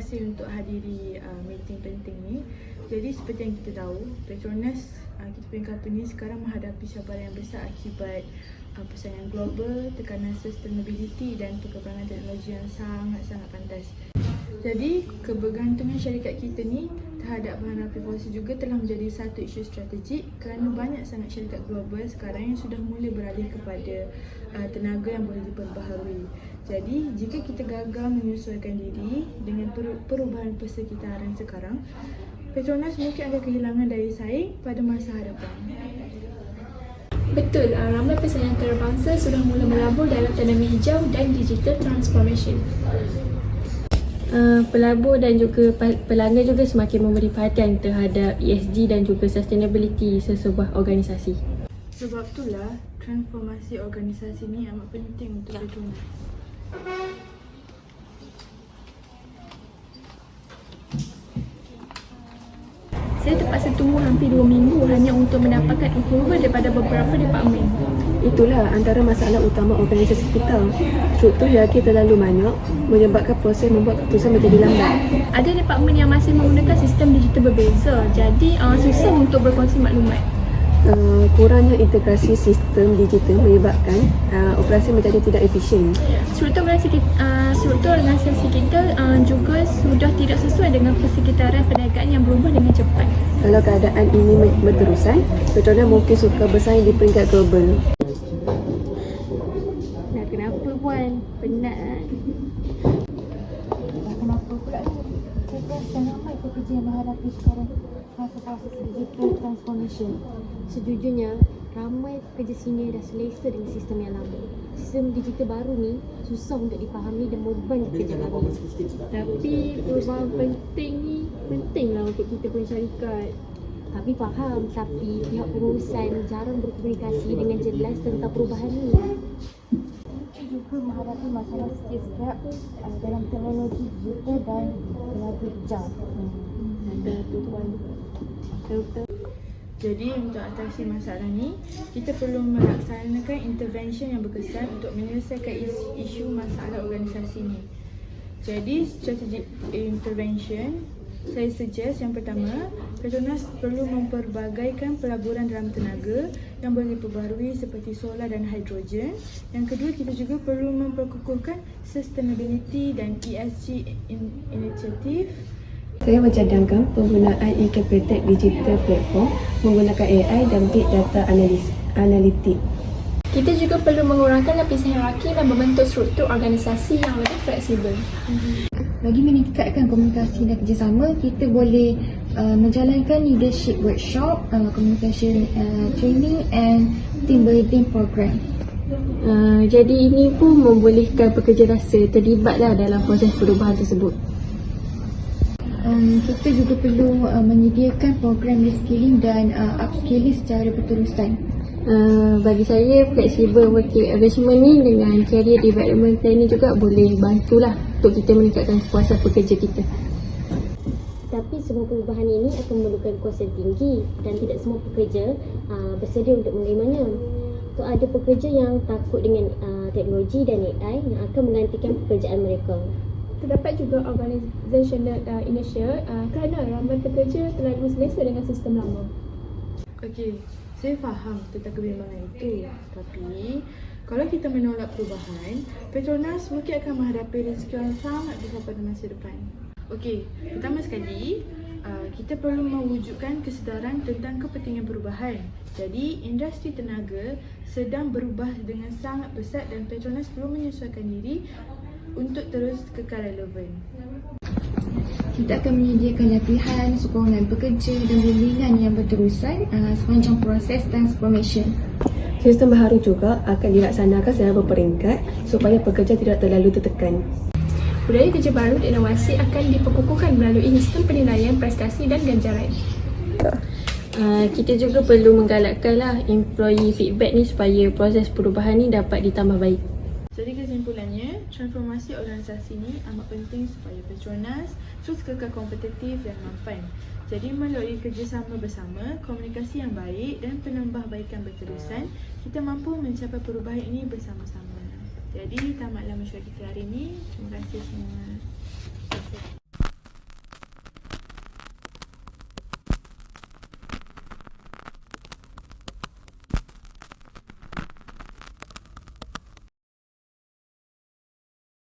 kasih untuk hadiri meeting penting ni. Jadi seperti yang kita tahu, Petronas kita punya company sekarang menghadapi cabaran yang besar akibat persaingan global, tekanan sustainability dan perkembangan teknologi yang sangat-sangat pantas. Jadi kebergantungan syarikat kita ni terhadap bahan rapi fosil juga telah menjadi satu isu strategik kerana banyak sangat syarikat global sekarang yang sudah mula beralih kepada tenaga yang boleh diperbaharui. Jadi jika kita gagal menyesuaikan diri dengan perubahan persekitaran sekarang, Petronas mungkin akan kehilangan daya saing pada masa hadapan. Betul, ramai pesaing antarabangsa sudah mula melabur dalam tanaman hijau dan digital transformation. Pelabur dan juga pelanggan juga semakin memberi perhatian terhadap ESG dan juga sustainability sesebuah organisasi. Sebab itulah transformasi organisasi ni amat penting untuk Petronas. Saya terpaksa tunggu hampir 2 minggu hanya untuk mendapatkan approval daripada beberapa departmen. Itulah antara masalah utama organisasi kita. Struktur hierarki terlalu banyak menyebabkan proses membuat keputusan menjadi lambat. Ada departmen yang masih menggunakan sistem digital berbeza, jadi susah untuk berkongsi maklumat. Kurangnya integrasi sistem digital menyebabkan operasi menjadi tidak efisien. Struktur organisasi kita juga sudah tidak sesuai dengan persekitaran perniagaan yang berubah dengan cepat. Kalau keadaan ini berterusan, Petronas mungkin suka bersaing di peringkat global. Nak kenapa Puan? Penat kan? Kenapa pula ni? Saya rasa ramai pekerja yang menghadapi sekarang proses digital transformation. Sejujurnya, ramai pekerja senior dah selesa dengan sistem yang lama. Sistem digital baru ni susah untuk dipahami dan membeban kerja kami. Tapi perubahan penting ni pentinglah untuk kita punya syarikat. Kami faham, tapi pihak pengurusan jarang berkomunikasi dengan jelas tentang perubahan ni. Kita juga menghadapi masalah skills gap dalam teknologi digital dan tenaga hijau. Jadi untuk atasi masalah ni, kita perlu melaksanakan intervention yang berkesan untuk menyelesaikan isu masalah organisasi ni. Jadi strategic intervention, saya suggest yang pertama, Petronas perlu memperbagaikan pelaburan dalam tenaga yang boleh diperbaharui seperti solar dan hidrogen. Yang kedua, kita juga perlu memperkukuhkan sustainability dan ESG initiative. Saya mencadangkan penggunaan integrated digital platform menggunakan AI dan big data analitik. Kita juga perlu mengurangkan lapisan hierarki dan membentuk struktur organisasi yang lebih fleksibel. Bagi meningkatkan komunikasi dan kerjasama, kita boleh menjalankan leadership workshop, communication training and team building program. Jadi ini pun membolehkan pekerja rasa terlibatlah dalam proses perubahan tersebut. Kita juga perlu menyediakan program reskilling dan upskilling secara berterusan. Bagi saya, flexible working arrangement ni dengan career development plan ni juga boleh bantulah untuk kita meningkatkan kepuasan pekerja kita. Tapi semua perubahan ini akan memerlukan kos yang tinggi dan tidak semua pekerja bersedia untuk menerimanya. So, ada pekerja yang takut dengan teknologi dan AI yang akan menggantikan pekerjaan mereka. Terdapat juga organizational inertia kerana ramai pekerja terlalu selesa dengan sistem lama. Okey, saya faham tentang kebimbangan itu. Tapi kalau kita menolak perubahan, Petronas mungkin akan menghadapi risiko yang sangat besar pada masa depan. Okey, pertama sekali, kita perlu mewujudkan kesedaran tentang kepentingan perubahan. Jadi, industri tenaga sedang berubah dengan sangat pesat dan Petronas perlu menyesuaikan diri untuk terus kekal relevan. Kita akan menyediakan latihan, sokongan pekerja dan bimbingan yang berterusan sepanjang proses transformation. Sistem baharu juga akan dilaksanakan secara berperingkat supaya pekerja tidak terlalu tertekan. Budaya kerja baru dan inovasi akan diperkukuhkan melalui sistem penilaian prestasi dan ganjaran. Kita juga perlu menggalakkanlah employee feedback ni supaya proses perubahan ni dapat ditambah baik. Jadi kesimpulannya, transformasi organisasi ni amat penting supaya Petronas terus kekal kompetitif dan mampan. Jadi melalui kerjasama bersama, komunikasi yang baik dan penambahbaikan berterusan, kita mampu mencapai perubahan ini bersama-sama. Jadi tamatlah mesyuarat kita hari ini. Terima kasih semua.